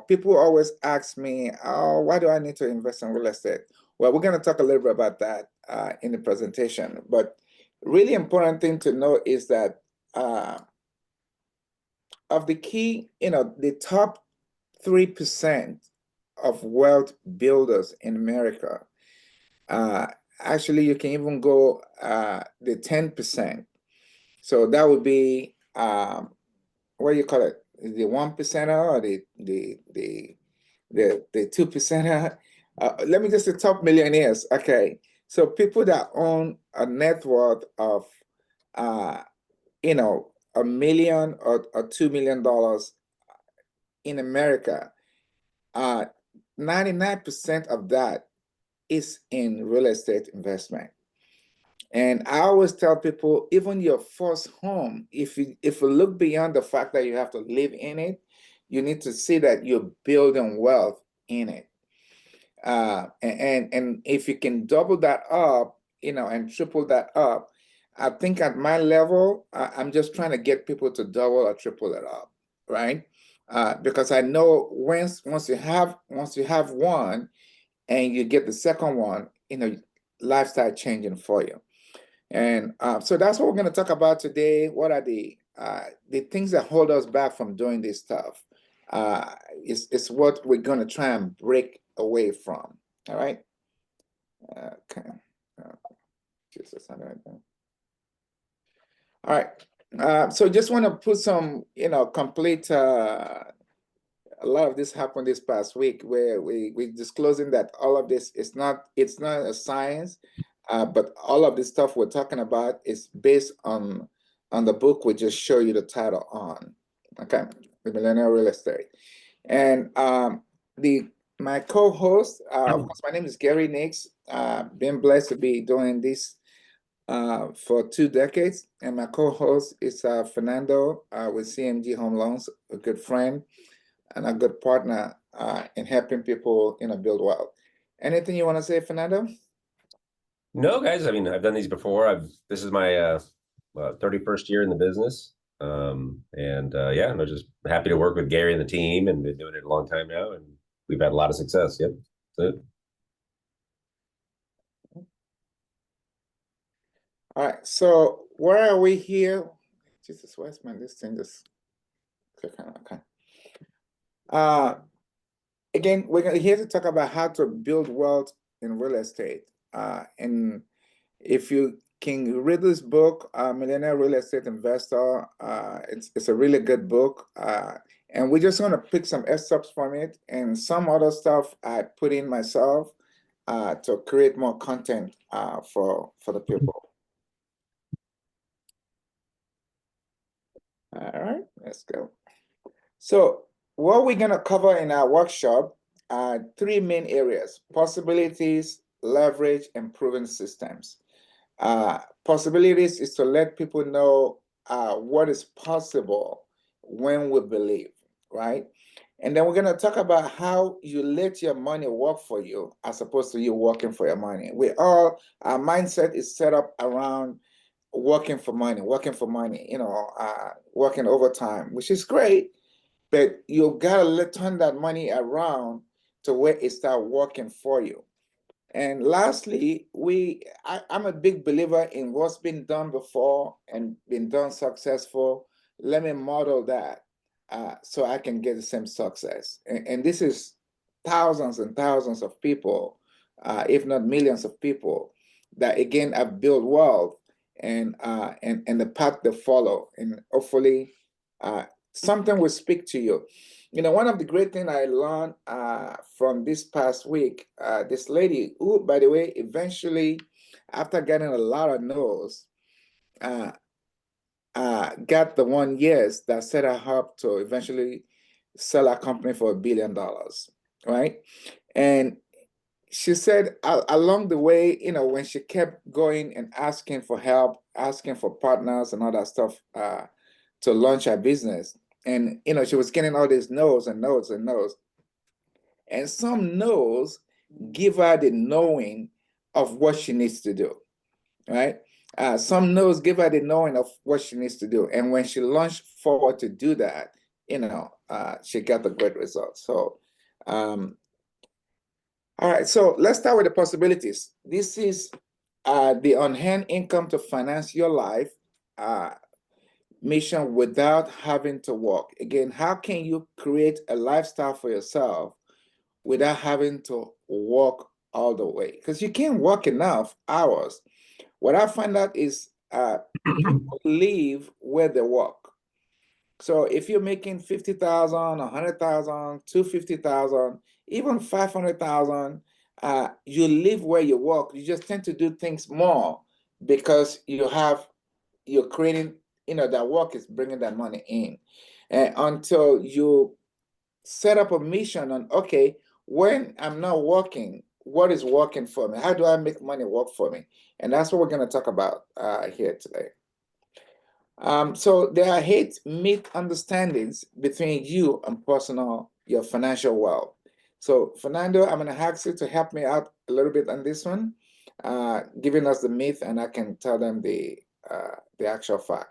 people always ask me, oh, why do I need to invest in real estate? Well, we're going to talk a little bit about that in the presentation. But really important thing to know is that of the key, the top 3% of wealth builders in America, actually, you can even go the 10%. So that would be what do you call it? The 1%er or the 2%er? Let me just say top millionaires. Okay, so people that own a net worth of $1 million or $2 million in America, 99% of that is in real estate investment. And I always tell people, even your first home, if you look beyond the fact that you have to live in it, you need to see that you're building wealth in it. And if you can double that up, and triple that up, I think at my level, I'm just trying to get people to double or triple it up, right? Because I know once you have one and you get the second one, lifestyle changing for you. And so that's what we're going to talk about today. What are the things that hold us back from doing this stuff? It's what we're going to try and break away from. All right. Okay. All right. So just want to put some, complete. A lot of this happened this past week, where we're disclosing that all of this it's not a science. But all of this stuff we're talking about is based on the book we just show you the title on, okay, The Millennial Real Estate. And my co-host, my name is Gary Nix. Been blessed to be doing this for 2 decades, and my co-host is Fernando with CMG Home Loans, a good friend and a good partner in helping people, build wealth. Anything you want to say, Fernando? No, guys. I mean, I've done these before. This is my 31st year in the business, yeah, I'm just happy to work with Gary and the team, and been doing it a long time now, and we've had a lot of success. Yep, that's it. All right. So where are we here? Jesus Christ, man, this thing just click on. Okay. Again, we're here to talk about how to build wealth in real estate. And if you can read this book, Millionaire Real Estate Investor, it's a really good book. And we just want to pick some excerpts from it, and some other stuff I put in myself to create more content for the people. All right, let's go. So what we're going to cover in our workshop are 3 main areas: possibilities, leverage, and proven systems. Possibilities is to let people know what is possible when we believe, right? And then we're going to talk about how you let your money work for you as opposed to you working for your money. Our mindset is set up around working for money, working overtime, which is great, but you gotta turn that money around to where it start working for you. And lastly, I'm a big believer in what's been done before and been done successful. Let me model that so I can get the same success. And this is thousands and thousands of people, if not millions of people, that again have built wealth and the path they follow. And hopefully something will speak to you. One of the great things I learned from this past week, this lady who, by the way, eventually, after getting a lot of no's, got the 1 yes that set her up to eventually sell her company for $1 billion, right? And she said along the way, when she kept going and asking for help, asking for partners and all that stuff to launch her business, and she was getting all these no's and no's and no's. And some no's give her the knowing of what she needs to do, right? Some no's give her the knowing of what she needs to do. And when she launched forward to do that, she got the great results. So, all right, so let's start with the possibilities. This is the on-hand income to finance your life mission without having to work. Again, how can you create a lifestyle for yourself without having to work all the way? Because you can't work enough hours. What I find out is people live where they work. So if you're making 50,000, 100,000, 250,000, even 500,000, you live where you work. You just tend to do things more because you're creating, that work is bringing that money in. And until you set up a mission on, okay, when I'm not working, what is working for me? How do I make money work for me? And that's what we're going to talk about here today. So there are 8 misunderstandings between you and your financial wealth. So Fernando, I'm going to ask you to help me out a little bit on this one, giving us the myth, and I can tell them the actual fact.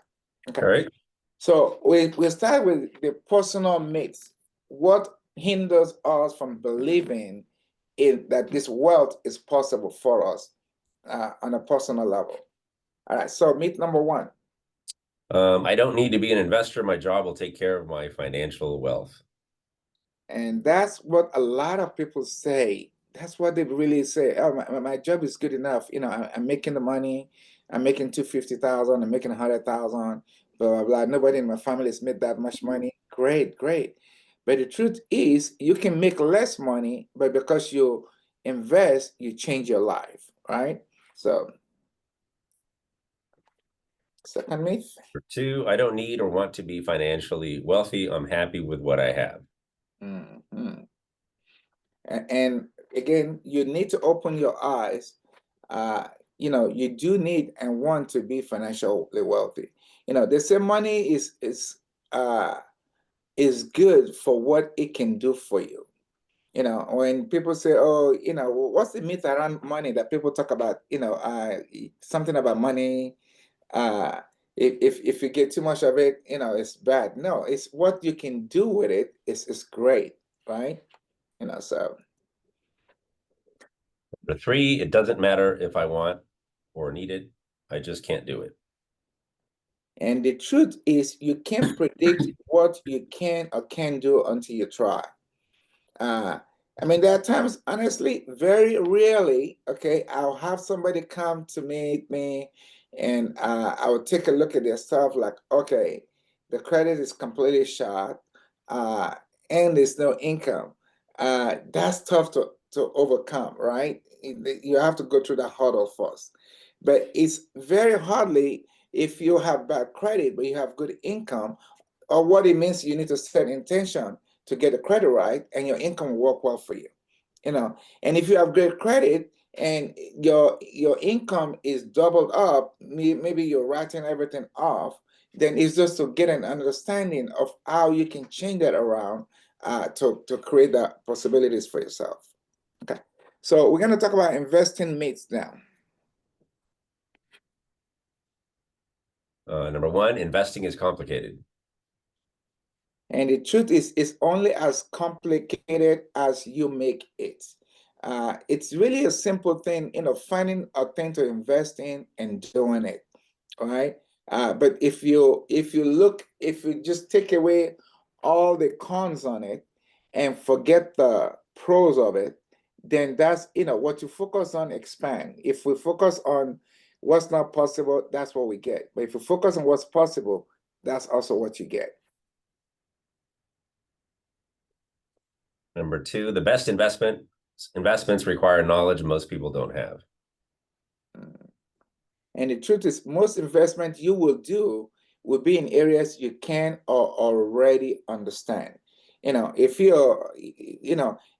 Okay. All right. So we start with the personal myths. What hinders us from believing that this wealth is possible for us on a personal level? All right. So myth number 1. I don't need to be an investor. My job will take care of my financial wealth. And that's what a lot of people say. That's what they really say. Oh, my job is good enough. I'm making the money. I'm making 250,000. I'm making 100,000. Blah, blah, blah. Nobody in my family has made that much money. Great, great. But the truth is, you can make less money, but because you invest, you change your life, right? So, second myth. Number 2, I don't need or want to be financially wealthy. I'm happy with what I have. Mm-hmm. And again, you need to open your eyes. You do need and want to be financially wealthy. They say money is good for what it can do for you. When people say, oh, what's the myth around money that people talk about? Something about money. If you get too much of it, it's bad. No, it's what you can do with it is great, right? So. Number 3, it doesn't matter if I want or need it. I just can't do it. And the truth is, you can't predict what you can or can't do until you try. There are times, honestly, very rarely, okay, I'll have somebody come to meet me and I will take a look at their stuff like, okay, the credit is completely shot and there's no income. That's tough to overcome, right? You have to go through that hurdle first. But it's very hardly if you have bad credit, but you have good income, or what it means you need to set intention to get the credit right, and your income will work well for you. And if you have great credit and your income is doubled up, maybe you're writing everything off, then it's just to get an understanding of how you can change that around to create the possibilities for yourself. Okay, so we're going to talk about investing myths now. Number 1, investing is complicated. And the truth is, it's only as complicated as you make it. It's really a simple thing, finding a thing to invest in and doing it, all right? But if you just take away all the cons on it and forget the pros of it, then that's, what you focus on expand. If we focus on what's not possible, that's what we get. But if you focus on what's possible, that's also what you get. Number 2, the best investments require knowledge most people don't have. And the truth is, most investment you will do will be in areas you can or already understand. If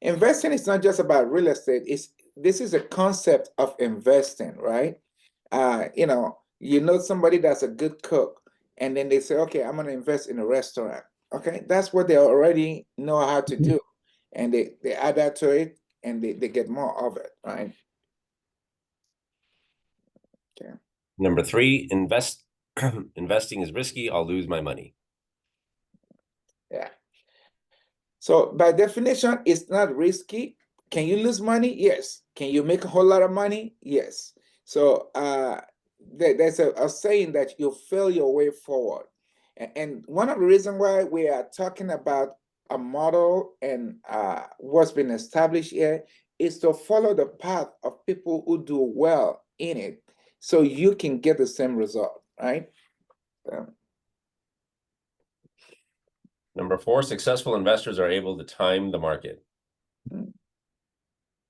investing is not just about real estate. This is a concept of investing, right? Somebody that's a good cook, and then they say, okay, I'm going to invest in a restaurant. Okay, that's what they already know how to do, and they add that to it, and they get more of it, right? Okay. Number 3, investing is risky. I'll lose my money. Yeah. So by definition, it's not risky. Can you lose money? Yes. Can you make a whole lot of money? Yes. So there's a saying that you fail your way forward. And one of the reasons why we are talking about a model and what's been established here is to follow the path of people who do well in it so you can get the same result, right? Number 4, successful investors are able to time the market.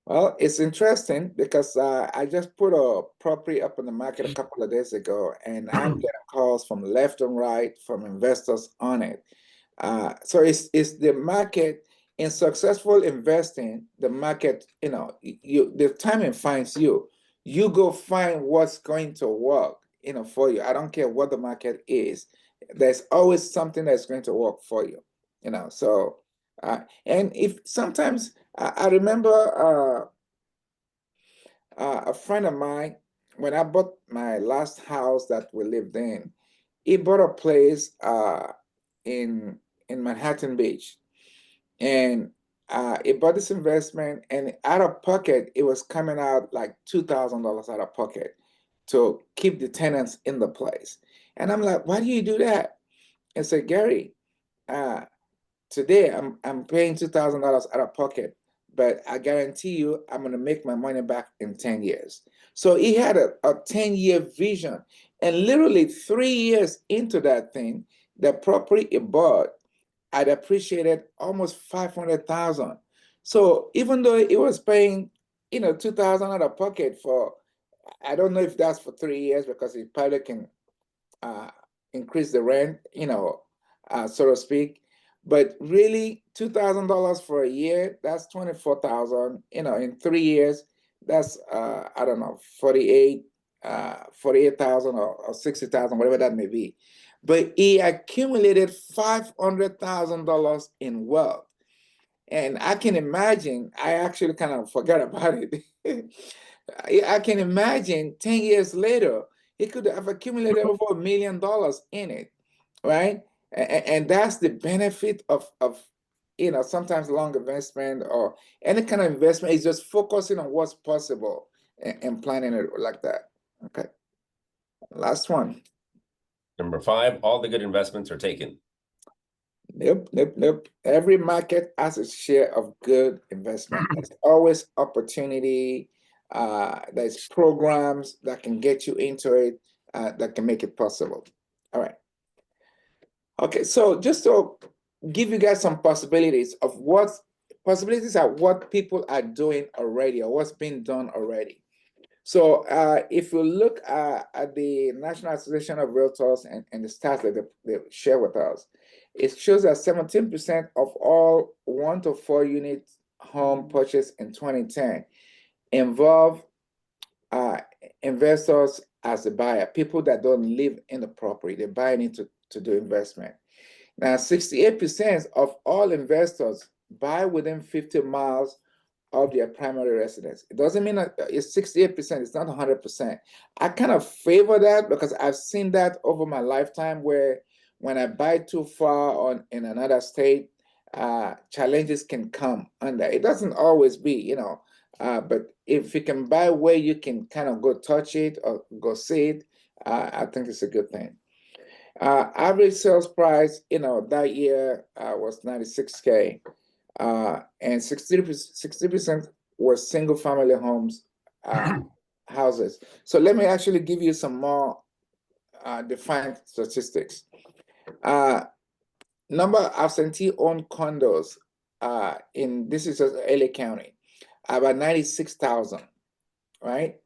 Well, it's interesting because I just put a property up on the market a couple of days ago, and I'm getting calls from left and right from investors on it. So it's the market in successful investing. The market, the timing finds you. You go find what's going to work, for you. I don't care what the market is. There's always something that's going to work for you, So, and if sometimes I remember a friend of mine, when I bought my last house that we lived in, he bought a place in Manhattan Beach, and he bought this investment, and out of pocket, it was coming out like $2,000 out of pocket to keep the tenants in the place. And I'm like, why do you do that? I said, Gary, uh, today I'm paying $2,000 out of pocket, but I guarantee you I'm gonna make my money back in 10 years. So he had a 10-year vision, and literally 3 years into that thing, the property he bought had appreciated almost 500,000. So even though he was paying, 2,000 out of pocket for, I don't know if that's for 3 years because he probably can uh, increase the rent, so to speak. But really, $2,000 for a year, that's 24,000. In 3 years, that's I don't know, 48,000 or 60,000, whatever that may be. But he accumulated $500,000 in wealth. And I can imagine, I actually kind of forgot about it. I can imagine 10 years later, he could have accumulated over $1 million in it, right? And that's the benefit of sometimes long investment or any kind of investment is just focusing on what's possible and planning it like that. Okay. Last one. Number 5, all the good investments are taken. Nope. Every market has a share of good investment. There's always opportunity. There's programs that can get you into it, that can make it possible. All right. Okay, so just to give you guys some possibilities of what people are doing already or what's been done already. So if you look at the National Association of Realtors and the stats that they share with us, it shows that 17% of all 1 to 4 unit home purchased in 2010 involve investors as a buyer, people that don't live in the property, they're buying into to do investment. Now, 68% of all investors buy within 50 miles of their primary residence. It doesn't mean that it's 68%, it's not 100%. I kind of favor that because I've seen that over my lifetime where when I buy too far in another state, challenges can come under. It doesn't always be, but if you can buy where you can kind of go touch it or go see it, I think it's a good thing. Average sales price, that year was $96K. And 60% were single family homes, houses. So let me actually give you some more defined statistics. Number of absentee-owned condos this is just LA County, about 96,000, right?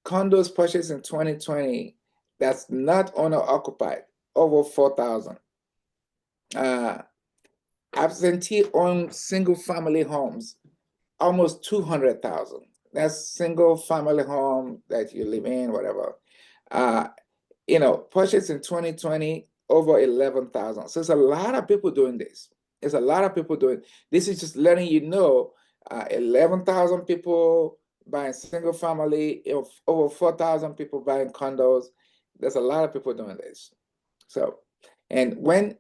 Condos purchased in 2020 that's not owner-occupied, over 4,000. Absentee-owned single-family homes, almost 200,000. That's single-family home that you live in, whatever. Purchased in 2020, over 11,000. So there's a lot of people doing this. There's a lot of people doing. This is just letting you know, 11,000 people buying single-family, over 4,000 people buying condos. There's a lot of people doing this. So, and when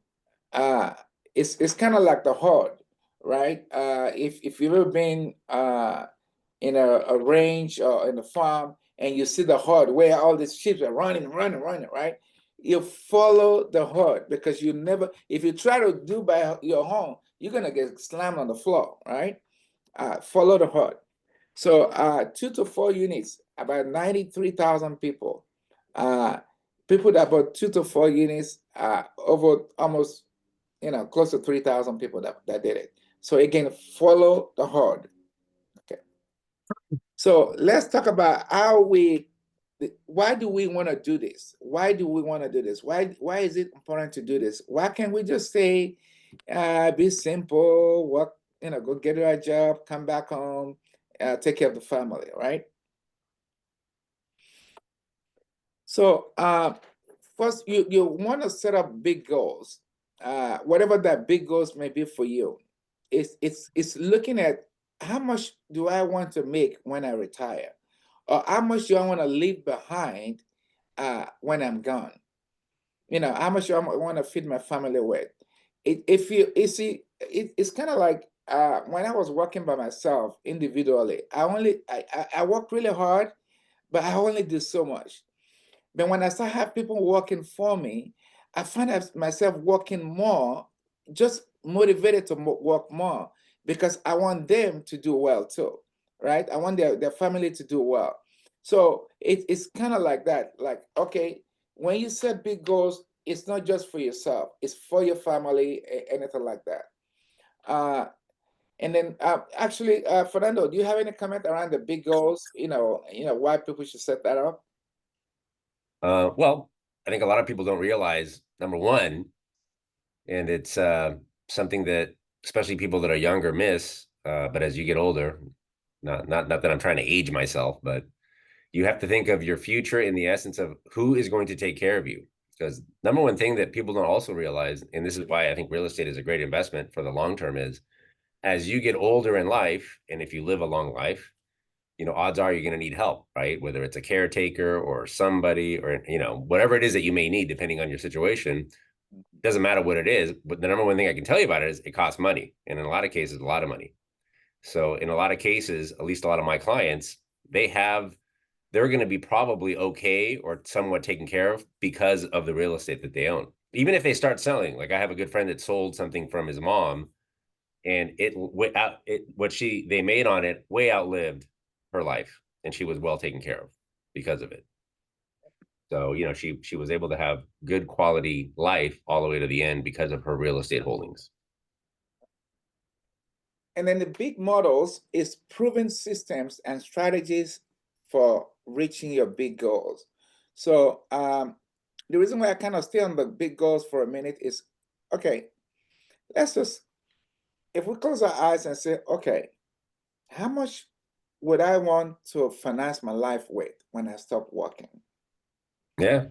it's kind of like the herd, right? If you've ever been in a range or in a farm and you see the herd where all these sheep are running, running, running, right? You follow the herd because you never, if you try to do by your own, you're gonna get slammed on the floor, right? Follow the herd. So 2 to 4 units, about 93,000 people. People that bought 2 to 4 units, over almost, close to 3,000 people that did it. So again, follow the herd. Okay. So let's talk about why do we want to do this? Why do we want to do this? Why is it important to do this? Why can't we just say, be simple, work, go get a job, come back home, take care of the family, right? So first, you want to set up big goals, whatever that big goals may be for you. It's looking at how much do I want to make when I retire, or how much do I want to leave behind when I'm gone. How much do I want to feed my family with. If you see, it's kind of like when I was working by myself individually. I worked really hard, but I only did so much. But when I start have people working for me, I find myself working more, just motivated to work more because I want them to do well too, right? I want their family to do well. So it's kind of like that. Like, okay, when you set big goals, it's not just for yourself, it's for your family, anything like that. And then actually, Fernando, do you have any comment around the big goals? Why people should set that up? Well, I think a lot of people don't realize, number one, and it's something that especially people that are younger miss. But as you get older, not that I'm trying to age myself, but you have to think of your future in the essence of who is going to take care of you. Because number one thing that people don't also realize, and this is why I think real estate is a great investment for the long term, is as you get older in life, and if you live a long life, odds are you're going to need help, right? Whether it's a caretaker or somebody or, whatever it is that you may need, depending on your situation, doesn't matter what it is. But the number one thing I can tell you about it is it costs money. And in a lot of cases, a lot of money. So in a lot of cases, at least a lot of my clients, they're going to be probably okay or somewhat taken care of because of the real estate that they own. Even if they start selling, like I have a good friend that sold something from his mom, and they made on it way outlived her life, and she was well taken care of because of it. So she was able to have good quality life all the way to the end because of her real estate holdings. And then the big models is proven systems and strategies for reaching your big goals. So the reason why I kind of stay on the big goals for a minute is, okay, if we close our eyes and say, okay, how much would I want to finance my life with when I stop working? Yeah.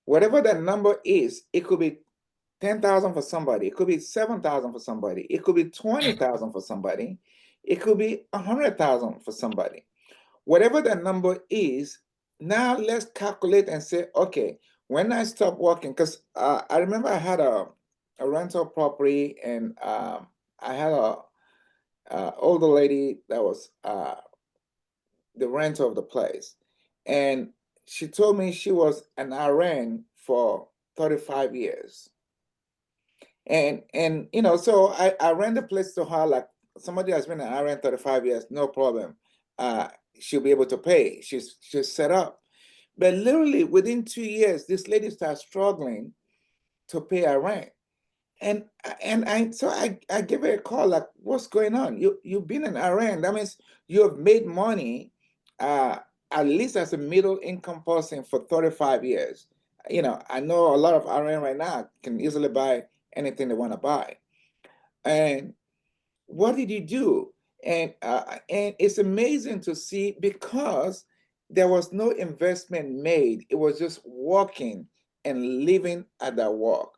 Whatever that number is, it could be 10,000 for somebody, it could be 7,000 for somebody, it could be 20,000 for somebody, it could be 100,000 for somebody. Whatever that number is, now let's calculate and say, okay, when I stop working, because I remember I had a rental property, and I had a older lady that was the renter of the place, and she told me she was an RN for 35 years. And so I rent the place to her like somebody has been an RN 35 years, no problem. She'll be able to pay. She's set up. But literally within 2 years, this lady starts struggling to pay her rent. And I give her a call, like, what's going on? You've been an RN. That means you have made money at least as a middle income person for 35 years. I know a lot of RN right now can easily buy anything they want to buy. And what did you do? And it's amazing to see because there was no investment made. It was just working and living at that work.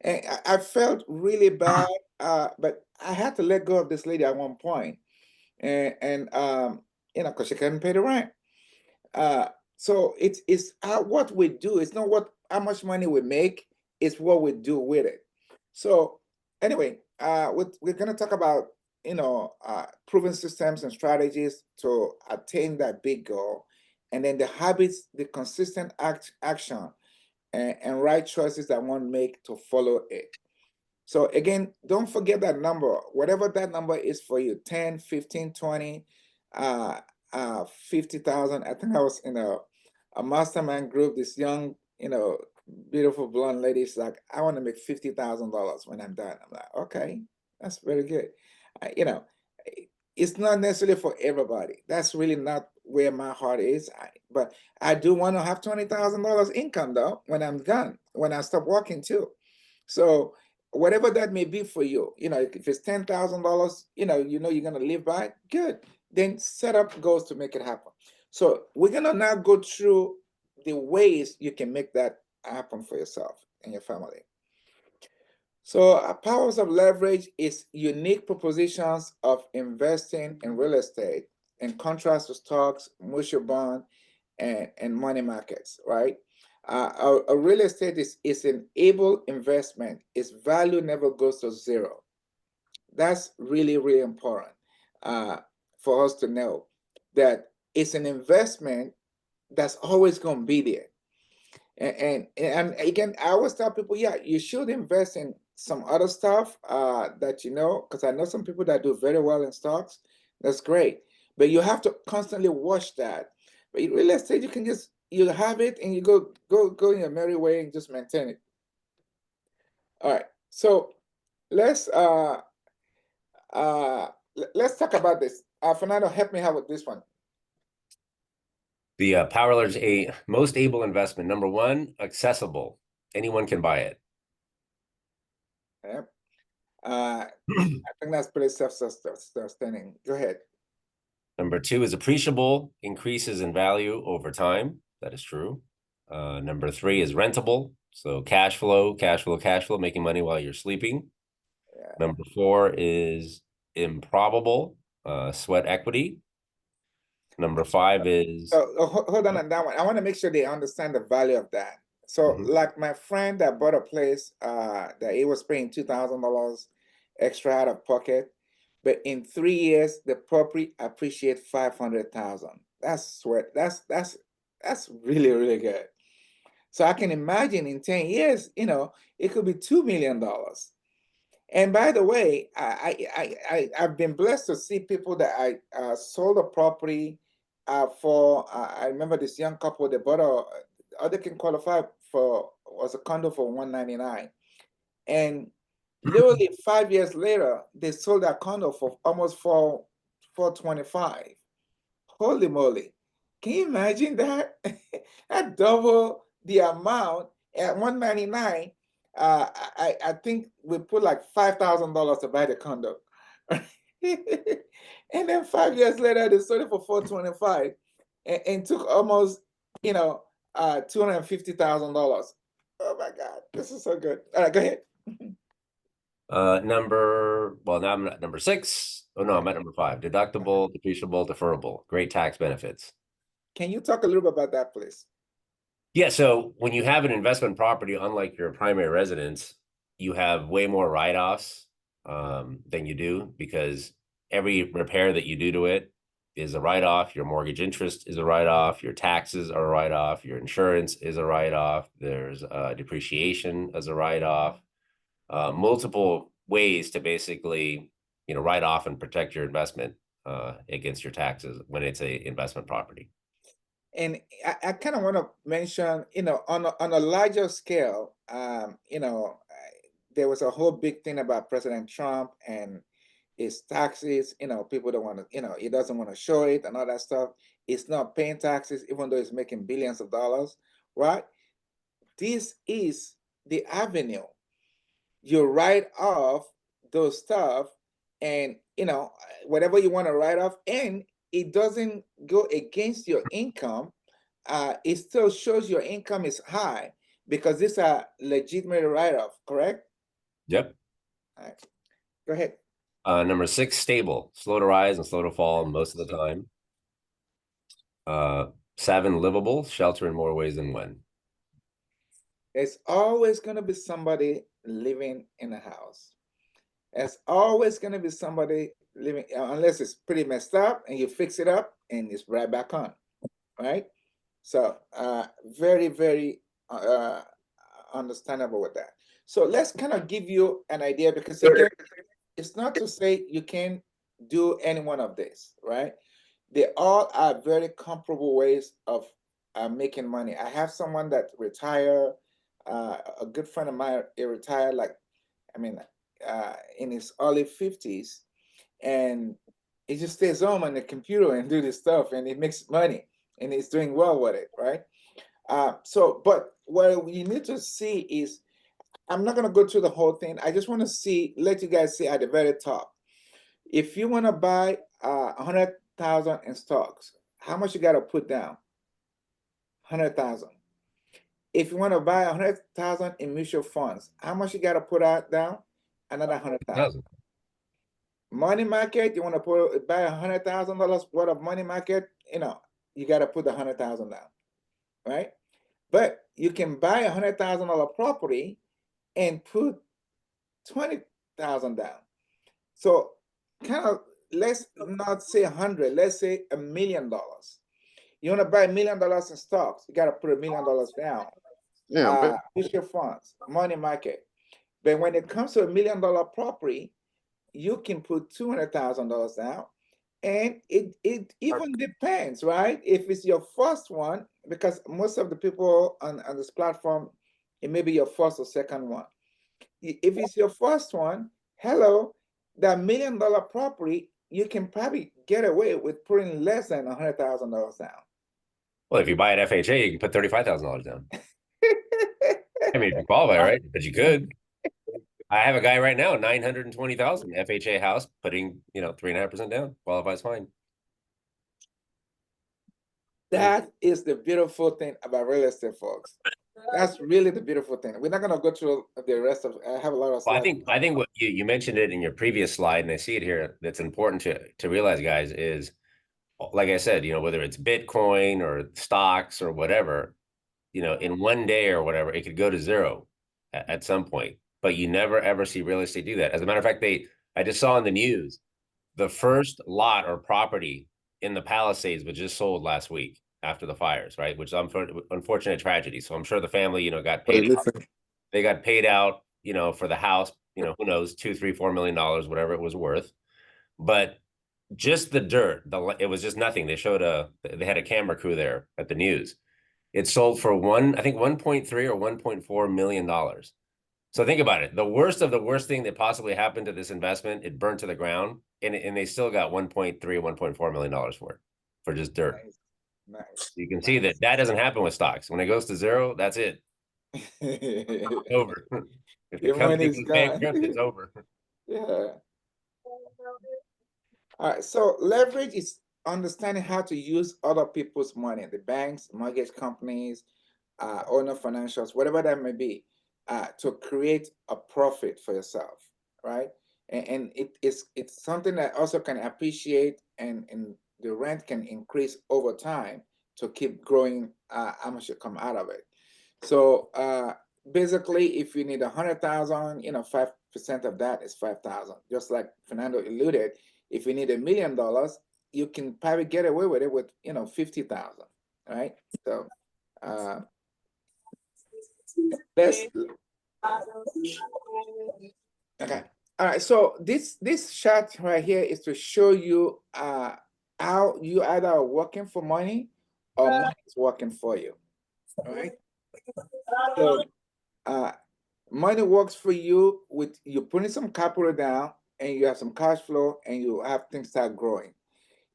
And I felt really bad, but I had to let go of this lady at one point, and because she couldn't pay the rent. So it's what we do. It's not how much money we make. It's what we do with it. So anyway, we're going to talk about, proven systems and strategies to attain that big goal, and then the habits, the consistent action, and right choices that one make to follow it. So again, don't forget that number, whatever that number is for you, 10, 15, 20, 50,000. I think I was in a mastermind group, this young, beautiful blonde lady. She's like, I want to make $50,000 when I'm done. I'm like, okay, that's very good. It's not necessarily for everybody. That's really not where my heart is. But I do want to have $20,000 income though when I'm done, when I stop working too. So whatever that may be for you, if it's $10,000, you're gonna live by it, good. Then set up goals to make it happen. So we're gonna now go through the ways you can make that happen for yourself and your family. So powers of leverage is unique propositions of investing in real estate in contrast to stocks, mutual bond, and money markets, right? A real estate is an able investment. Its value never goes to zero. That's really, really important for us to know that it's an investment that's always going to be there. And again, I always tell people, yeah, you should invest in some other stuff that because I know some people that do very well in stocks. That's great, but you have to constantly watch that. But in real estate, you can just you have it and you go in your merry way and just maintain it. All right, so let's let's talk about this. Fernando, help me out with this one. The Power Leverage most able investment. Number one, accessible. Anyone can buy it. Yep. I think that's pretty self-sustaining. Go ahead. Number two is appreciable, increases in value over time. That is true. Number three is rentable. So cash flow, making money while you're sleeping. Yeah. Number four is improbable, sweat equity. Number five is... hold on that one. I want to make sure they understand the value of that. So like my friend that bought a place that he was paying $2,000 extra out of pocket, but in 3 years the property appreciate 500,000. That's sweat. That's really, really good. So I can imagine in 10 years, it could be $2 million. And by the way, I've been blessed to see people that I sold a property for. I remember this young couple, they bought they can qualify for, was a condo for $199, and literally 5 years later, they sold that condo for almost $425. Holy moly! Can you imagine that? That double the amount at $199. I think we put like $5,000 to buy the condo, and then 5 years later they sold it for $425, and took almost $250,000. Oh my God, this is so good. All right, go ahead. Now I'm at number 6. Oh no, I'm at number 5. Deductible, depreciable, deferrable. Great tax benefits. Can you talk a little bit about that, please? Yeah, so when you have an investment property, unlike your primary residence, you have way more write-offs than you do, because every repair that you do to it is a write-off. Your mortgage interest is a write-off. Your taxes are a write-off. Your insurance is a write-off. There's depreciation as a write-off. Multiple ways to basically, write off and protect your investment against your taxes when it's a investment property. And I kind of want to mention, on a larger scale, there was a whole big thing about President Trump and his taxes. People don't want to, he doesn't want to show it and all that stuff. It's not paying taxes, even though it's making billions of dollars, right? This is the avenue. You write off those stuff, and whatever you want to write off, and it doesn't go against your income. It still shows your income is high because these are legitimate write-off, correct? Yep. All right. Go ahead. Number 6, stable, slow to rise and slow to fall most of the time. 7, livable, shelter in more ways than one. There's always going to be somebody living in a house. There's always going to be somebody living, unless it's pretty messed up and you fix it up and it's right back on, right? So very, very understandable with that. So let's kind of give you an idea, because again, it's not to say you can do any one of these, right? They all are very comparable ways of making money. I have someone that retired, a good friend of mine, he retired like, I mean, in his early 50s, and he just stays home on the computer and do this stuff, and he makes money, and he's doing well with it, right? But what you need to see is, I'm not going to go through the whole thing. I just want to let you guys see at the very top. If you want to buy 100,000 in stocks, how much you got to put down? 100,000. If you want to buy 100,000 in mutual funds, how much you got to put out down? Another 100,000. Money market, you want to buy $100,000 worth of money market, you got to put the 100,000 down, right? But you can buy $100,000 property and put 20,000 down. So kind of, let's not say 100, let's say $1 million. You want to buy $1 million in stocks, you got to put $1 million down. Yeah, mutual funds, money market. But when it comes to $1 million property, you can put $200,000 down. And it even depends, right? If it's your first one, because most of the people on this platform, it may be your first or second one. If it's your first one, hello, that $1 million property, you can probably get away with putting less than $100,000 down. Well, if you buy an FHA, you can put $35,000 down. I mean, if you qualify, right? But you could. I have a guy right now, 920,000 FHA house, putting 3.5% down. Qualifies fine. That is the beautiful thing about real estate, folks. That's really the beautiful thing. We're not going to go through the rest of. I have a lot of Well, slides. I think what you mentioned it in your previous slide, and I see it here. That's important to realize, guys, is like I said, whether it's Bitcoin or stocks or whatever, in one day or whatever, it could go to zero at some point. But you never ever see real estate do that. As a matter of fact, I just saw in the news, the first lot or property in the Palisades was just sold last week after the fires, right? Which is unfortunate tragedy. So I'm sure the family, got paid. They got paid out, for the house, who knows, $2, $3, $4 million, whatever it was worth. But just the dirt, it was just nothing. They had a camera crew there at the news. It sold for I think 1.3 or $1.4 million. So think about it. The worst of the worst thing that possibly happened to this investment, it burnt to the ground, and they still got 1.3, $1.4 million for just dirt. Nice. You can see that doesn't happen with stocks. When it goes to zero, that's it. Over. If the company goes bankrupt, it's over. Yeah. All right. So leverage is understanding how to use other people's money, the banks, mortgage companies, owner financials, whatever that may be, to create a profit for yourself, right? And it's something that also can appreciate, and the rent can increase over time to keep growing how much you come out of it. So basically, if you need 100,000, 5% of that is 5,000. Just like Fernando alluded, if you need $1 million, you can probably get away with it with 50,000, right? So let's. Okay. All right. So this chart right here is to show you how you either are working for money or money is working for you. All right. So money works for you with you putting some capital down, and you have some cash flow, and you have things start growing.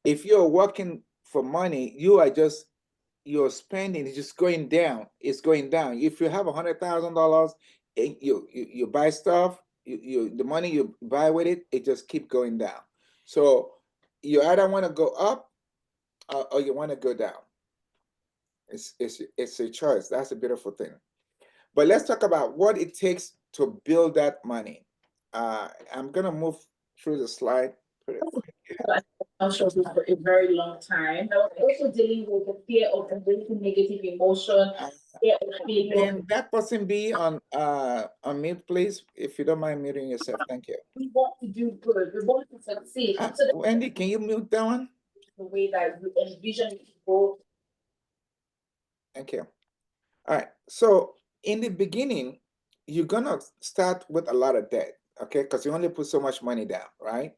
If you're working for money, your spending is just going down. It's going down. If you have $100,000, you buy stuff, the money you buy with it just keep going down. So you either want to go up or you want to go down. It's a choice. That's a beautiful thing. But let's talk about what it takes to build that money. I'm gonna move through the slide. Emotions for a very long time. I was also dealing with the fear of embracing negative emotion Can that person be on mute, please? If you don't mind muting yourself, thank you. We want to do good. We want to succeed. So Wendy, can you mute that one? the way that you envision people. Thank you. All right. So in the beginning, you're gonna start with a lot of debt, okay? Because you only put so much money down, right?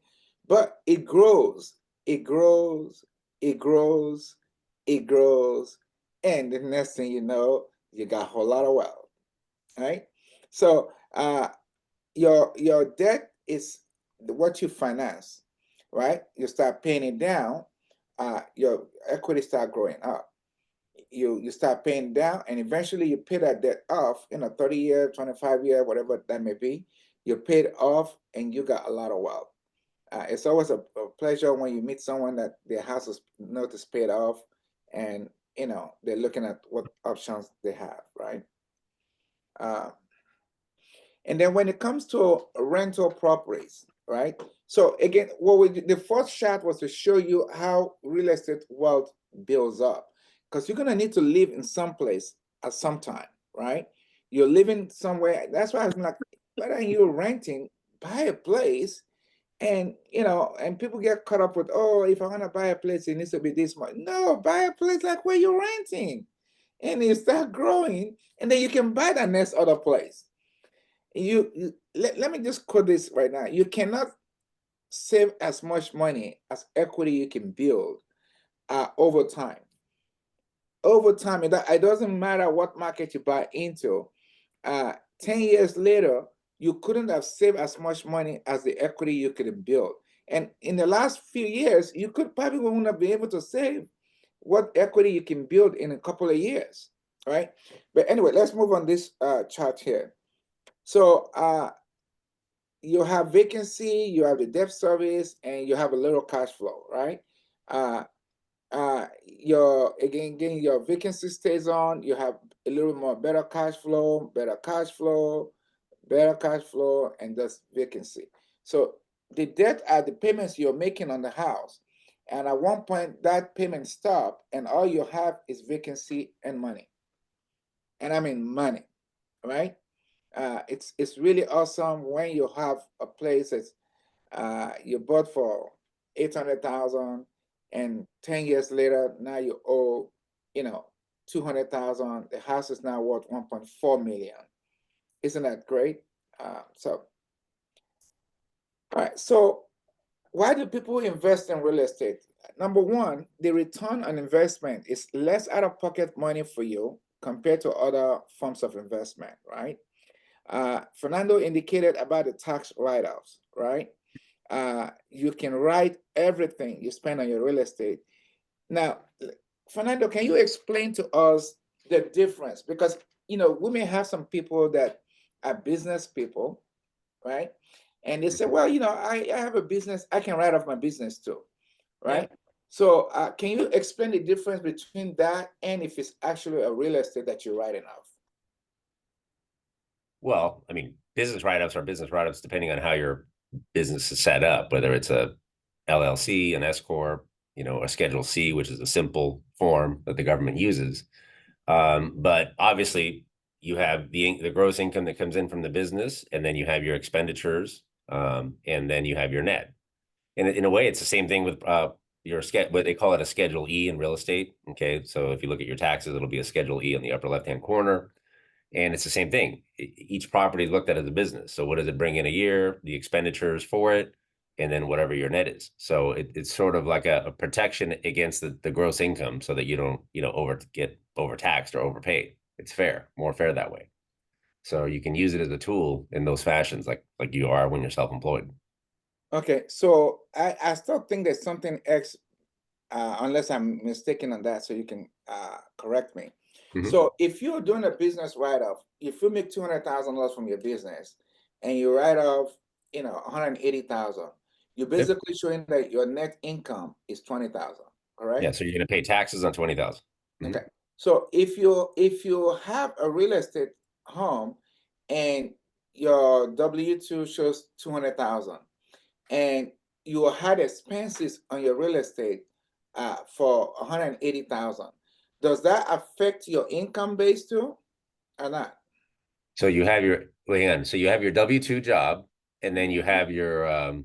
But it grows, it grows, it grows, it grows, and the next thing you know, you got a whole lot of wealth, right? So your debt is what you finance, right? You start paying it down, your equity start growing up. You start paying down, and eventually you pay that debt off in a 30-year, 25-year, whatever that may be. You pay it off, and you got a lot of wealth. It's always a pleasure when you meet someone that their house is notice paid off, and they're looking at what options they have, right? And then when it comes to rental properties, right? So again, the first shot was to show you how real estate wealth builds up, because you're gonna need to live in some place at some time, right? You're living somewhere. That's why I was like, whether you're renting, buy a place, and and people get caught up with, oh, if I want to buy a place, it needs to be this much. No, buy a place like where you're renting, and you start growing, and then you can buy the next other place. Let me just quote this right now. You cannot save as much money as equity you can build over time. Over time, it doesn't matter what market you buy into. 10 years later, you couldn't have saved as much money as the equity you could have built. And in the last few years, you could probably wouldn't have been able to save what equity you can build in a couple of years, right? But anyway, let's move on this chart here. So you have vacancy, you have the debt service, and you have a little cash flow, right? Your vacancy stays on, you have a little more better cash flow, better cash flow, and that's vacancy. So the debt are the payments you're making on the house. And at one point that payment stop, and all you have is vacancy and money. And I mean money, right? It's really awesome when you have a place that's you bought for 800,000, and 10 years later now you owe 200,000. The house is now worth 1.4 million. Isn't that great? All right. So why do people invest in real estate? Number one, the return on investment is less out-of-pocket money for you compared to other forms of investment, right? Fernando indicated about the tax write-offs, right? You can write everything you spend on your real estate. Now, Fernando, can you explain to us the difference? Because, we may have some people that are business people, right? And they say, well, I have a business, I can write off my business too, right? Yeah. So can you explain the difference between that and if it's actually a real estate that you're writing off? Well, I mean, business write-ups are business write-ups depending on how your business is set up, whether it's a LLC, an S corp, a Schedule C, which is a simple form that the government uses. But obviously, you have the gross income that comes in from the business, and then you have your expenditures, and then you have your net. And in a way, it's the same thing with what they call it a Schedule E in real estate. Okay, so if you look at your taxes, it'll be a Schedule E on the upper left-hand corner. And it's the same thing. Each property is looked at as a business. So what does it bring in a year, the expenditures for it, and then whatever your net is. So it's sort of like a protection against the gross income so that you don't, get overtaxed or overpaid. It's fair, more fair that way. So you can use it as a tool in those fashions like you are when you're self-employed. Okay, so I still think there's something else, unless I'm mistaken on that, so you can correct me. Mm-hmm. So if you're doing a business write-off, if you make $200,000 from your business and you write off, 180,000, you're basically showing that your net income is 20,000, correct? Yeah, so you're going to pay taxes on 20,000. Mm-hmm. Okay. So if you have a real estate home and your W-2 shows 200,000, and you had expenses on your real estate for 180,000, does that affect your income base too, or not? So you have your, hang on. So you have your W-2 job, and then you have your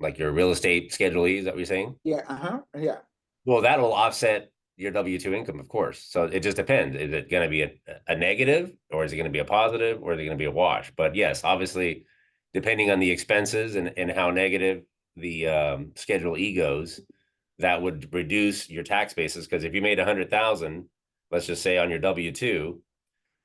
like your real estate Schedule E. Is that what you're saying? Yeah, yeah. Well, that'll offset your W-2 income, of course. So it just depends. Is it going to be a negative, or is it going to be a positive, or is it going to be a wash? But yes, obviously, depending on the expenses and how negative the Schedule E goes, that would reduce your tax basis. Because if you made 100,000, let's just say on your W-2,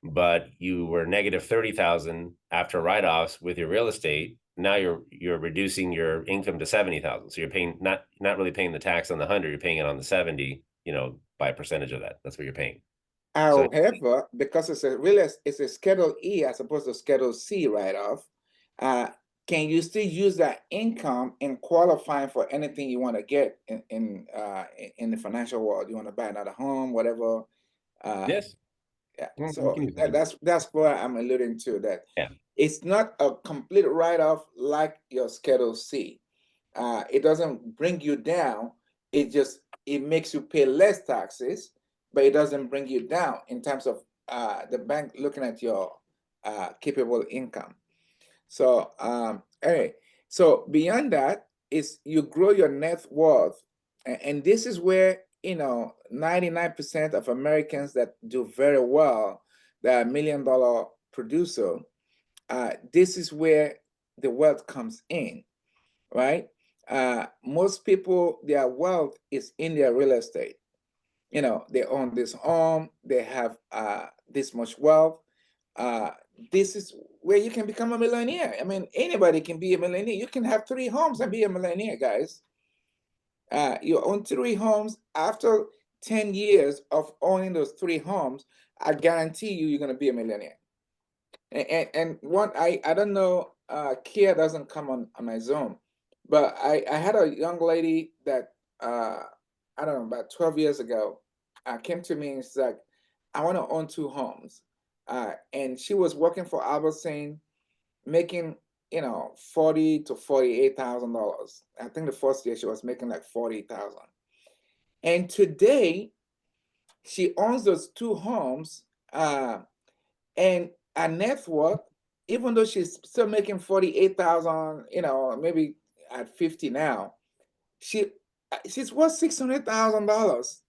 but you were negative 30,000 after write-offs with your real estate, now you're reducing your income to 70,000. So you're paying not really paying the tax on the 100, you're paying it on the 70, by a percentage of that. That's what you're paying. So However, because it's a Schedule E as opposed to Schedule C write-off, can you still use that income in qualifying for anything you want to get in the financial world? You want to buy another home, whatever. yes. Yeah. Well, So we can- that's what I'm alluding to, that Yeah. it's not a complete write-off like your Schedule C. It doesn't bring you down. It makes you pay less taxes, but it doesn't bring you down in terms of the bank looking at your capable income. So anyway, so beyond that is you grow your net worth, and this is where 99% of Americans that do very well, that are $1 million producer, this is where the wealth comes in, right? Most people, their wealth is in their real estate. They own this home, they have this much wealth. This is where you can become a millionaire. I mean, anybody can be a millionaire. You can have 3 homes and be a millionaire, guys. You own 3 homes. After 10 years of owning those 3 homes, I guarantee you're going to be a millionaire. And one, I don't know, Kia doesn't come on my Zoom, but I had a young lady that, I don't know, about 12 years ago, came to me and she's like, I want to own 2 homes. And she was working for Albertson, making, $40,000 to $48,000. I think the first year she was making like 40,000. And today she owns those 2 homes, and her net worth, even though she's still making 48,000, maybe at 50 now, she's worth $600,000.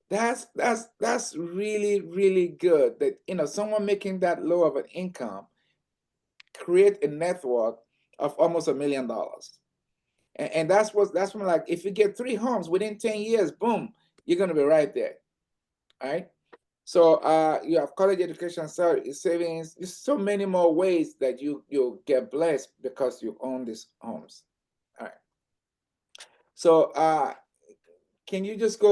That's really, really good that someone making that low of an income create a net worth of almost $1 million. And that's when, like, if you get 3 homes within 10 years, boom, you're gonna be right there. All right. So you have college education savings. There's so many more ways that you get blessed because you own these homes. All right. So can you just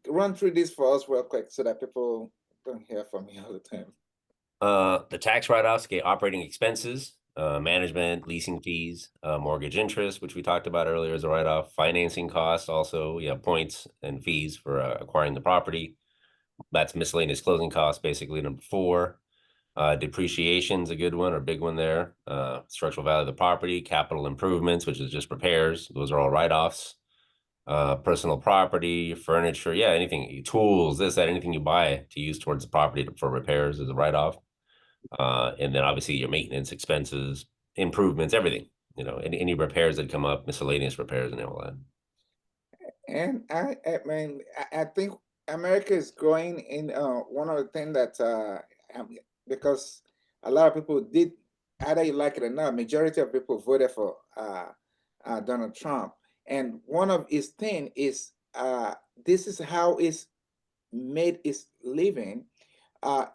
run through this for us real quick so that people don't hear from me all the time? The tax write-offs, operating expenses, management, leasing fees, mortgage interest, which we talked about earlier as a write-off, financing costs, also, points and fees for acquiring the property. That's miscellaneous closing costs, basically number 4. Depreciation's a good one or big one there. Structural value of the property, capital improvements, which is just repairs. Those are all write-offs. Personal property, furniture, anything, tools, this, that, anything you buy to use towards the property for repairs is a write-off. And then obviously your maintenance expenses, improvements, everything, any repairs that come up, miscellaneous repairs and all that. And I mean, I think America is growing in one of the things that because a lot of people did, either you like it or not, majority of people voted for Donald Trump. And one of his thing is this is how it's made his living, but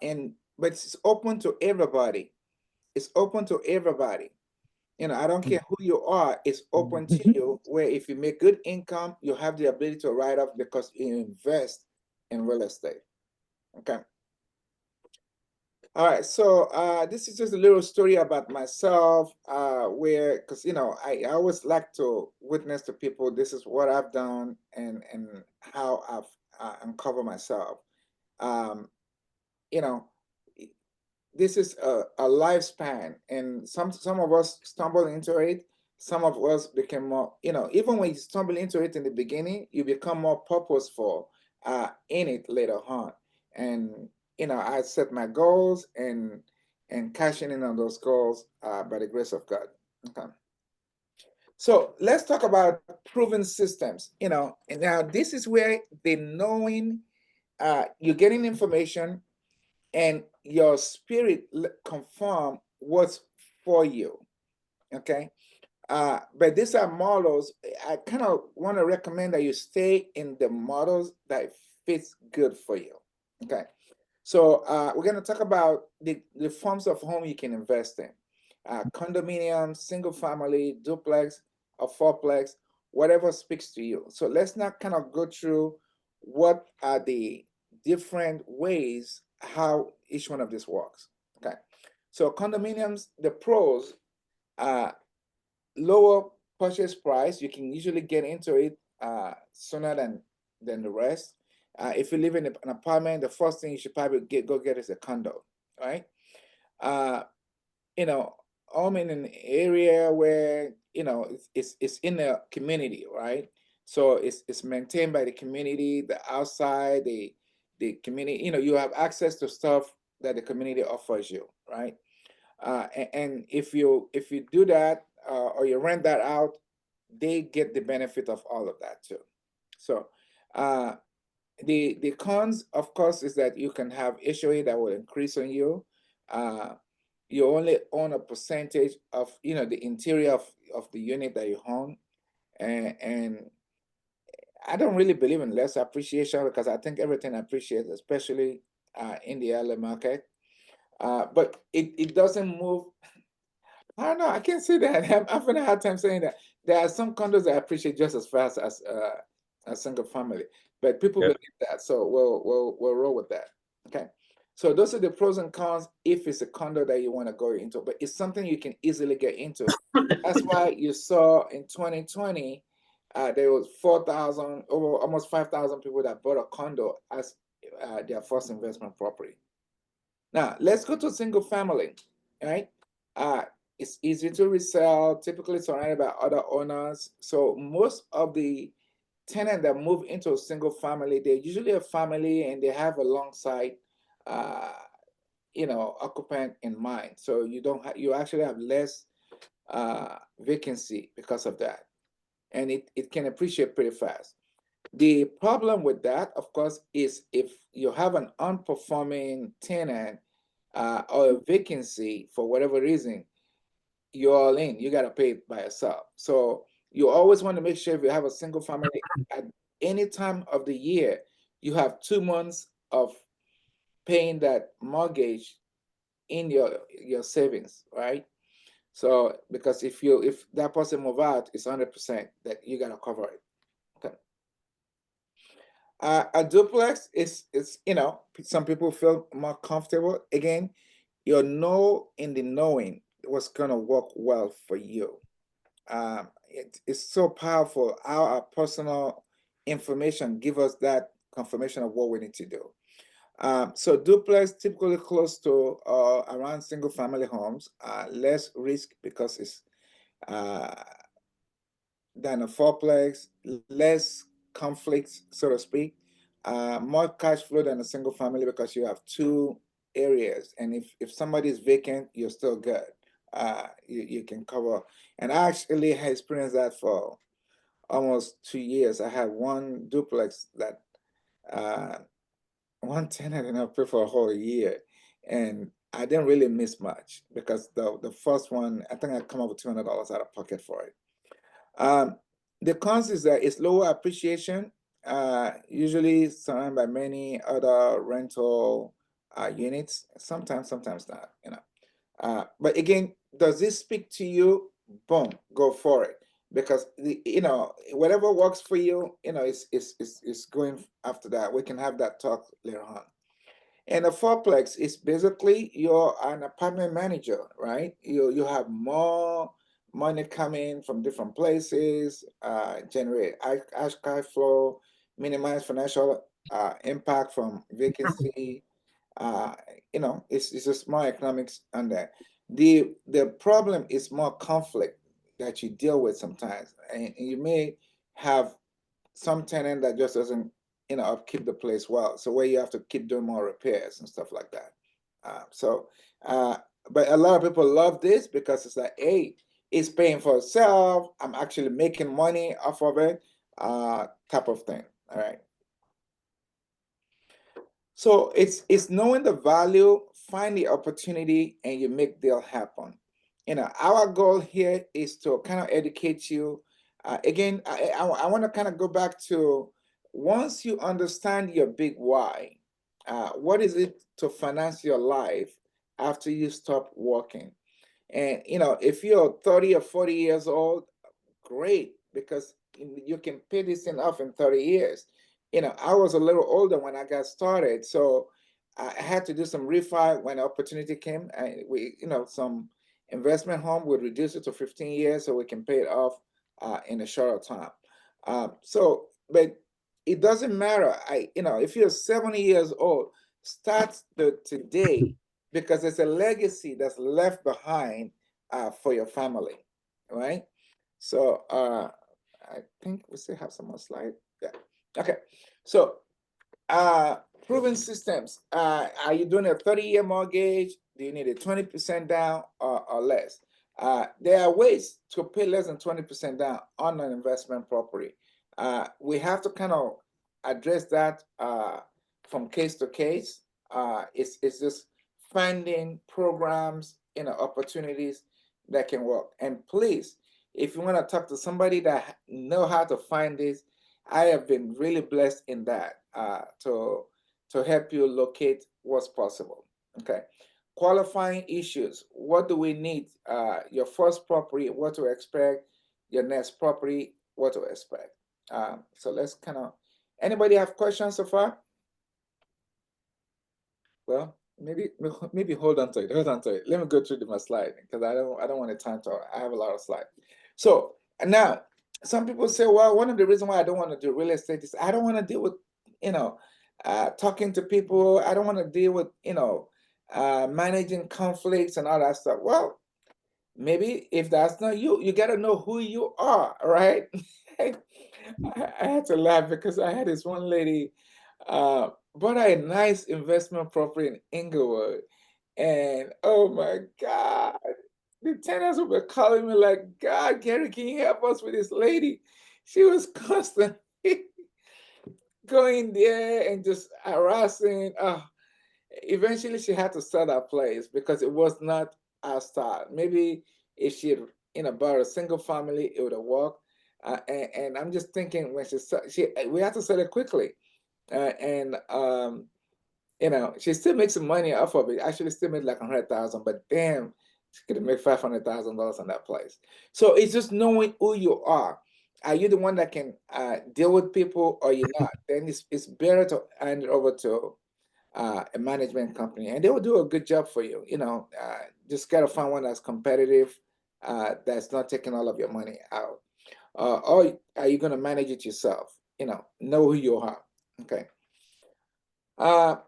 it's open to everybody. It's open to everybody. I don't care who you are, it's open to you, where if you make good income, you have the ability to write off because you invest in real estate. Okay. All right, so this is just a little story about myself, because I always like to witness to people. This is what I've done and how I've uncovered myself. You know, this is a lifespan, and some of us stumble into it. Some of us become more, even when you stumble into it in the beginning, you become more purposeful in it later on. And I set my goals and cashing in on those goals by the grace of God. Okay. So let's talk about proven systems. And now this is where the knowing, you're getting information and your spirit confirm what's for you. Okay. But these are models. I kind of want to recommend that you stay in the models that fits good for you. Okay. So we're going to talk about the forms of home you can invest in. Condominium, single family, duplex, or fourplex, whatever speaks to you. So let's not kind of go through what are the different ways how each one of these works. Okay. So condominiums, the pros, lower purchase price. You can usually get into it sooner than the rest. If you live in an apartment, the first thing you should probably go get is a condo, right? Uh, home in an area where it's in the community, right? So it's maintained by the community, the outside, the community. You have access to stuff that the community offers you, right? And if you do that or you rent that out, they get the benefit of all of that too. So the cons, of course, is that you can have HOA that will increase on you. You only own a percentage of the interior of the unit that you own, and I don't really believe in less appreciation because I think everything appreciates, especially in the LA market. But it doesn't move. I don't know. I can't say that. I'm having a hard time saying that. There are some condos that appreciate just as fast as a single family, but people Yep. believe that, so we'll roll with that. Okay. So those are the pros and cons if it's a condo that you want to go into, but it's something you can easily get into. That's why you saw in 2020, there was 4,000, over almost 5,000 people that bought a condo as their first investment property. Now let's go to single family, right? Uh, it's easy to resell, typically surrounded by other owners. So most of the tenants that move into a single family, they're usually a family and they have alongside, occupant in mind. So you actually have less vacancy because of that, and it can appreciate pretty fast. The problem with that, of course, is if you have an unperforming tenant or a vacancy for whatever reason, you're all in. You got to pay it by yourself. So you always want to make sure if you have a single family at any time of the year, you have 2 months of paying that mortgage in your savings, right? So because if that person move out, it's 100% that you got to cover it. Okay. A duplex is some people feel more comfortable. Again, you know in the knowing what's gonna work well for you. It's so powerful how our personal information give us that confirmation of what we need to do. So duplex typically close to around single family homes, less risk because it's than a fourplex, less conflicts, so to speak, more cash flow than a single family because you have two areas. And if somebody is vacant, you're still good. You can cover. And I actually had experienced that for almost 2 years. I had one duplex that one tenant and I paid for a whole year. And I didn't really miss much because the first one, I think I come up with $200 out of pocket for it. The cons is that it's lower appreciation, usually surrounded by many other rental units. Sometimes not, But again, does this speak to you? Boom, go for it. Because whatever works for you, it's going after that. We can have that talk later on. And a fourplex is basically you're an apartment manager, right? You have more money coming from different places, generate cash flow, minimize financial impact from vacancy. It's just more economics on that. The problem is more conflict that you deal with sometimes, and you may have some tenant that just doesn't upkeep the place well. So where you have to keep doing more repairs and stuff like that. But a lot of people love this because it's like, hey, it's paying for itself. I'm actually making money off of it, type of thing. All right. So it's knowing the value, find the opportunity, and you make deal happen. Our goal here is to kind of educate you. Again, I want to kind of go back to once you understand your big why, what is it to finance your life after you stop working? And if you're 30 or 40 years old, great, because you can pay this thing off in 30 years. I was a little older when I got started, so I had to do some refi when the opportunity came. And some investment home would reduce it to 15 years so we can pay it off in a shorter time. But it doesn't matter. If you're 70 years old, start today because there's a legacy that's left behind for your family, right? So I think we still have some more slide. Yeah. Okay. So proven systems. Are you doing a 30-year mortgage? Do you need a 20% down or less? There are ways to pay less than 20% down on an investment property. We have to kind of address that from case to case. It's just finding programs, opportunities that can work. And please, if you want to talk to somebody that know how to find this, I have been really blessed in that to help you locate what's possible. Okay. Qualifying issues. What do we need? Your first property, what to expect. Your next property, what to expect. So let's kind of, anybody have questions so far? Well, maybe hold on to it. Hold on to it. Let me go through my slide because I don't want to time to. I have a lot of slides. So now some people say, well, one of the reasons why I don't want to do real estate is I don't want to deal with, talking to people. I don't want to deal with, managing conflicts and all that stuff. Well, maybe if that's not you, you got to know who you are, right? I had to laugh because I had this one lady bought a nice investment property in Inglewood, and oh my God, the tenants were calling me like, God, Gary, can you help us with this lady? She was constantly going there and just harassing. Eventually, she had to sell that place because it was not our style. Maybe if she had, bought a single family, it would have worked. And I'm just thinking when we had to sell it quickly, she still makes some money off of it. Actually, still made like 100,000, but damn, she could have made $500,000 on that place. So it's just knowing who you are. Are you the one that can deal with people, or you're not? Then it's better to hand it over to a management company, and they will do a good job for you. Just gotta find one that's competitive, that's not taking all of your money out. Or are you gonna manage it yourself? Know who you are. Okay.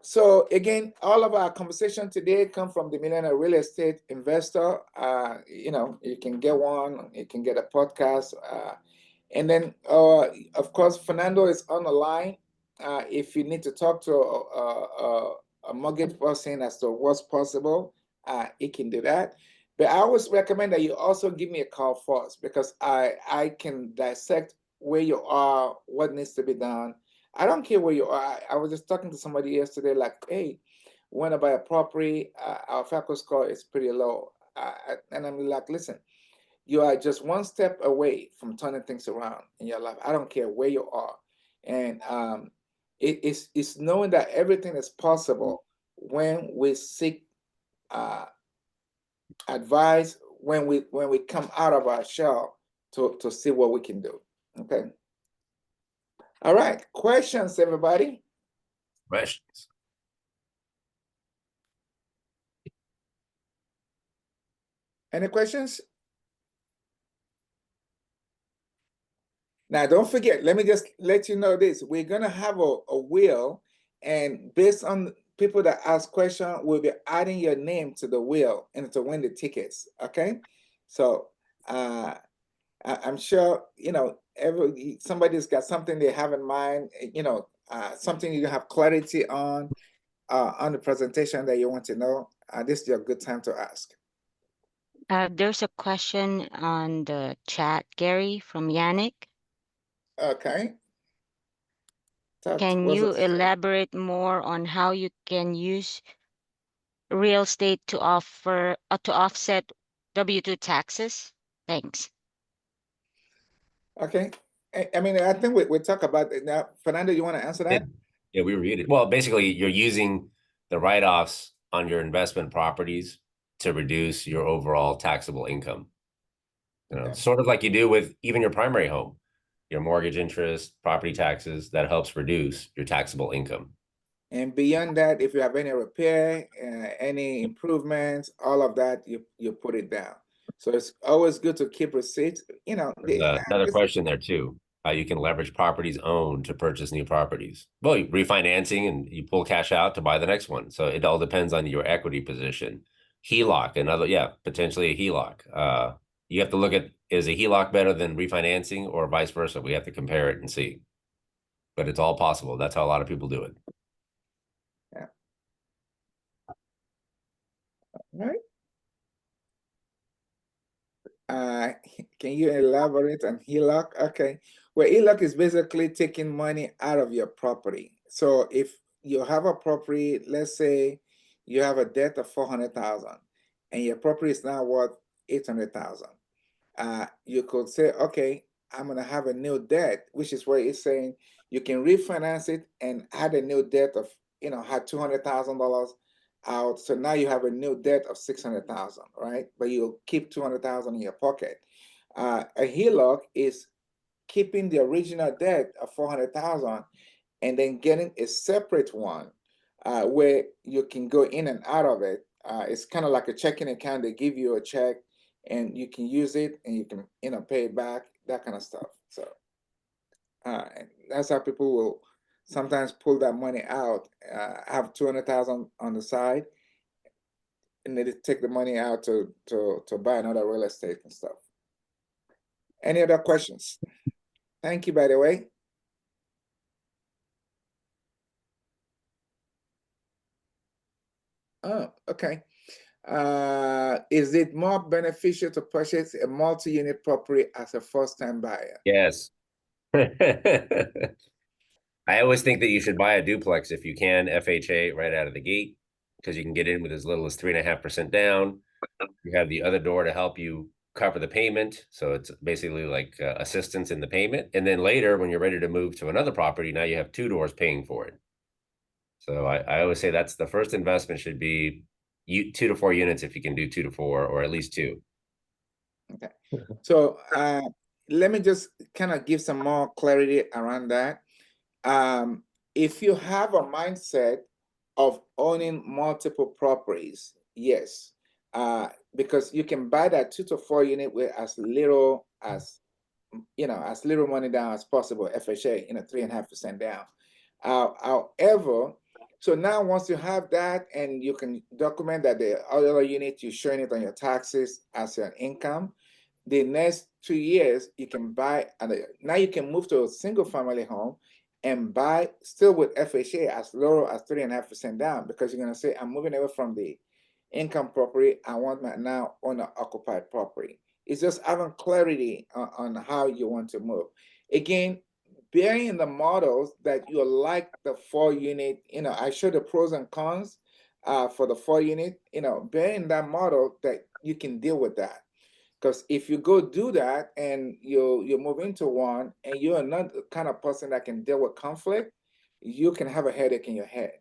So again, all of our conversation today come from the Millionaire Real Estate Investor. You can get one, you can get a podcast. And then, of course, Fernando is on the line. If you need to talk to a mortgage person as to what's possible, he can do that. But I always recommend that you also give me a call first because I can dissect where you are, what needs to be done. I don't care where you are. I was just talking to somebody yesterday, like, hey, we want to buy a property. Our FICO score is pretty low. And I'm like, listen, you are just one step away from turning things around in your life. I don't care where you are. And it's knowing that everything is possible when we seek advice, when we come out of our shell to see what we can do. Okay. All right. Questions, everybody? Questions. Any questions? Now, don't forget, let me just let you know this. We're going to have a wheel, and based on people that ask questions, we'll be adding your name to the wheel and to win the tickets, okay? So I'm sure, somebody's got something they have in mind, something you have clarity on the presentation that you want to know, this is a good time to ask. There's a question on the chat, Gary, from Yannick. Okay. Can you elaborate more on how you can use real estate to offset W-2 taxes? Thanks. Okay. I mean, I think we talk about it now. Fernando, you want to answer that? Yeah, we read it. Well, basically, you're using the write-offs on your investment properties to reduce your overall taxable income. You know, sort of like you do with even your primary home, your mortgage interest, property taxes, that helps reduce your taxable income. And beyond that, if you have any repair, any improvements, all of that, you put it down. So it's always good to keep receipts. You know, another question there too. How you can leverage properties owned to purchase new properties. Well, refinancing and you pull cash out to buy the next one. So it all depends on your equity position. HELOC, potentially a HELOC. You have to look at, is a HELOC better than refinancing or vice versa? We have to compare it and see. But it's all possible. That's how a lot of people do it. Yeah. All right. Can you elaborate on HELOC? Okay. Well, HELOC is basically taking money out of your property. So if you have a property, let's say you have a debt of 400,000 and your property is now worth 800,000. You could say, okay, I'm going to have a new debt, which is where it's saying you can refinance it and add a new debt of, had $200,000 out. So now you have a new debt of 600,000, right? But you'll keep 200,000 in your pocket. A HELOC is keeping the original debt of 400,000 and then getting a separate one where you can go in and out of it. It's kind of like a checking account. They give you a check and you can use it and you can, pay it back, that kind of stuff. So and that's how people will sometimes pull that money out, have 200,000 on the side, and they take the money out to buy another real estate and stuff. Any other questions? Thank you, by the way. Oh, okay. Is it more beneficial to purchase a multi-unit property as a first-time buyer? Yes. I always think that you should buy a duplex if you can, FHA right out of the gate, because you can get in with as little as 3.5% down. You have the other door to help you cover the payment. So it's basically like assistance in the payment. And then later, when you're ready to move to another property, now you have two doors paying for it. So I always say that's the first investment should be 2 to 4 units if you can do 2 to 4 or at least 2. Okay. So let me just kind of give some more clarity around that. If you have a mindset of owning multiple properties, yes, because you can buy that 2 to 4 unit with as little as, as little money down as possible, FHA, 3.5% down. However, so now once you have that and you can document that the other unit, you're showing it on your taxes as your income, the next 2 years, you can buy, now you can move to a single family home and buy still with FHA as low as 3.5% down, because you're going to say, I'm moving away from the income property. I want my now owner occupied property. It's just having clarity on how you want to move. Again, bearing in the models that you like the 4 unit, I show the pros and cons for the 4 unit, bearing that model that you can deal with that. Because if you go do that and you move into one and you're not the kind of person that can deal with conflict, you can have a headache in your head.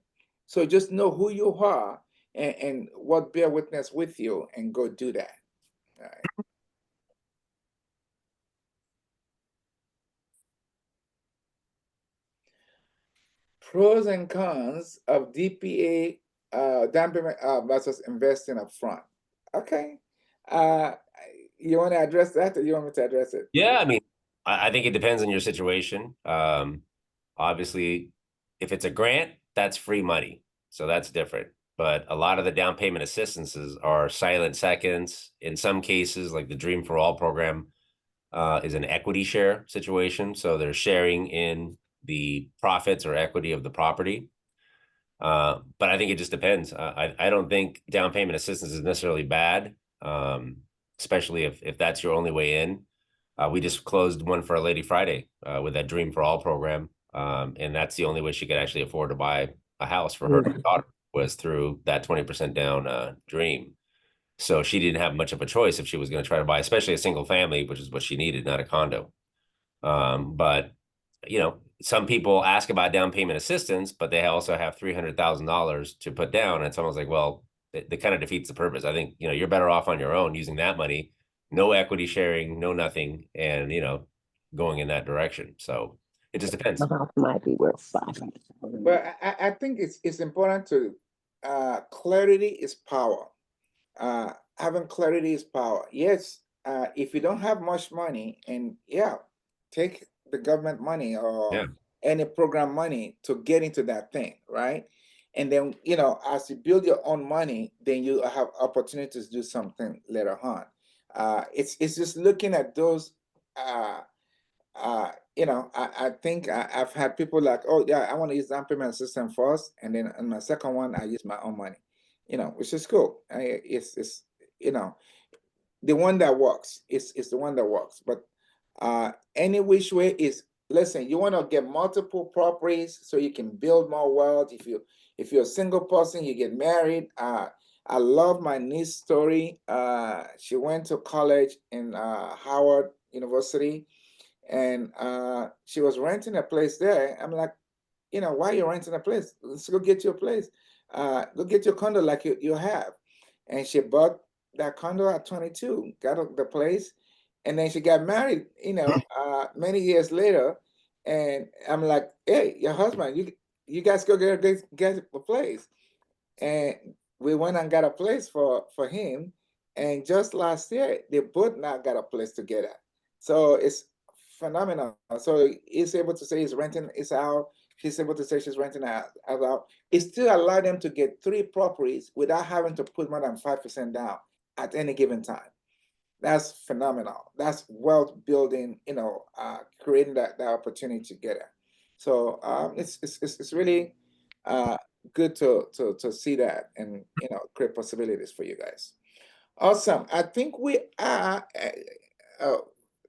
So just know who you are and what bear witness with you and go do that. All right. Pros and cons of DPA down payment versus investing up front. Okay. You want to address that, or you want me to address it? Yeah, I mean, I think it depends on your situation. Obviously, if it's a grant, that's free money, so that's different. But a lot of the down payment assistances are silent seconds. In some cases, like the Dream for All program, is an equity share situation. So they're sharing in the profits or equity of the property. But I think it just depends. I don't think down payment assistance is necessarily bad, especially if that's your only way in. We just closed one for a lady Friday with that Dream for All program. And that's the only way she could actually afford to buy a house for her daughter, was through that 20% down Dream. So she didn't have much of a choice if she was going to try to buy, especially a single family, which is what she needed, not a condo. But you know, some people ask about down payment assistance, but they also have $300,000 to put down. And it's almost like, well, it kind of defeats the purpose. I think, you know, you're better off on your own using that money, no equity sharing, no nothing, and, you know, going in that direction. So it just depends. The house might be worth 500. But I think it's important to clarity is power. Having clarity is power. Yes, if you don't have much money, and yeah, take the government money or Yeah. any program money to get into that thing, right? And then, you know, as you build your own money, then you have opportunities to do something later on. It's just looking at those. You know, I think I've had people like, oh yeah, I want to use down payment system first, and then on my second one, I use my own money. You know, which is cool. It's you know, the one that works is the one that works. But any which way is, listen, you want to get multiple properties so you can build more wealth. If you're a single person, you get married. I love my niece story. She went to college in Howard University, and she was renting a place there. I'm like, you know, why are you renting a place? Let's go get you a place. Go get your condo like you have. And she bought that condo at 22, got the place, and then she got married, you know, many years later. And I'm like, hey, your husband, you guys go get a place. And we went and got a place for him. And just last year, they both now got a place together. So it's phenomenal. So he's able to say he's renting his out. She's able to say she's renting out. It still allowed them to get 3 properties without having to put more than 5% down at any given time. That's phenomenal. That's wealth building, you know, creating that opportunity together. So it's really good to see that, and you know, create possibilities for you guys. Awesome. I think we are.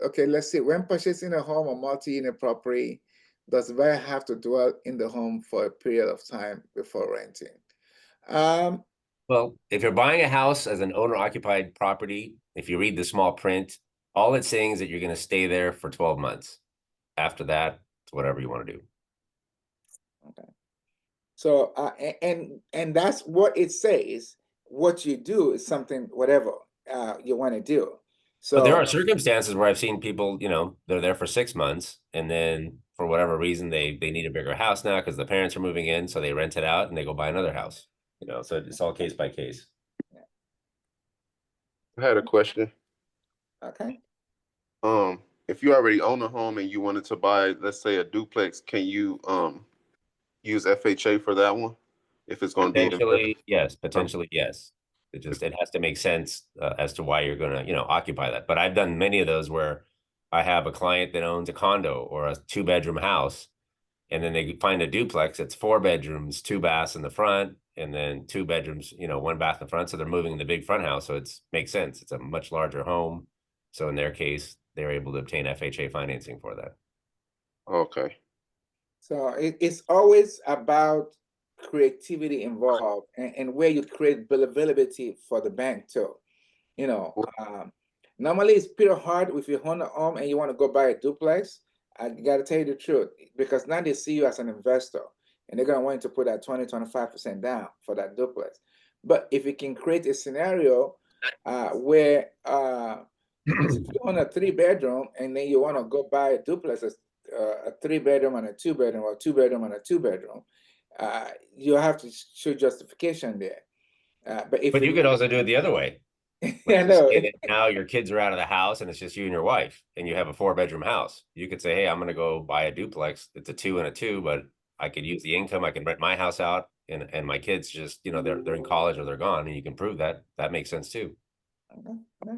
Okay, let's see. When purchasing a home or multi-unit property, does the buyer have to dwell in the home for a period of time before renting? Well, if you're buying a house as an owner-occupied property, if you read the small print, all it's saying is that you're going to stay there for 12 months. After that, it's whatever you want to do. Okay. So, and that's what it says. What you do is something, whatever you want to do. So But there are circumstances where I've seen people, you know, they're there for 6 months, and then for whatever reason, they need a bigger house now because the parents are moving in, so they rent it out and they go buy another house. You know, so it's all case by case. I had a question. okay. If you already own a home and you wanted to buy, let's say, a duplex, can you use FHA for that one? If it's going to be Potentially, yes. Potentially, yes. It has to make sense as to why you're going to, you know, occupy that. But I've done many of those where I have a client that owns a condo or a 2-bedroom house, and then they find a duplex. It's 4 bedrooms, 2 baths in the front, and then 2 bedrooms, you know, 1 bath in the front. So they're moving in the big front house. So it makes sense. It's a much larger home. So in their case, they're able to obtain FHA financing for that. Okay. So it's always about creativity involved, and where you create availability for the bank too. You know, normally it's pretty hard if you own a home and you want to go buy a duplex. I got to tell you the truth, because now they see you as an investor, and they're going to want you to put that 20-25% down for that duplex. But if you can create a scenario where if you own a 3-bedroom and then you want to go buy a duplex, a 3-bedroom and a 2-bedroom, or a 2-bedroom and a 2-bedroom, you have to show justification there. But you could also do it the other way. Yeah, no. Now your kids are out of the house and it's just you and your wife, and you have a 4-bedroom house. You could say, hey, I'm going to go buy a duplex. It's a 2 and a 2, but I could use the income. I can rent my house out, and my kids just, you know, they're in college or they're gone, and you can prove that. That makes sense too. Okay.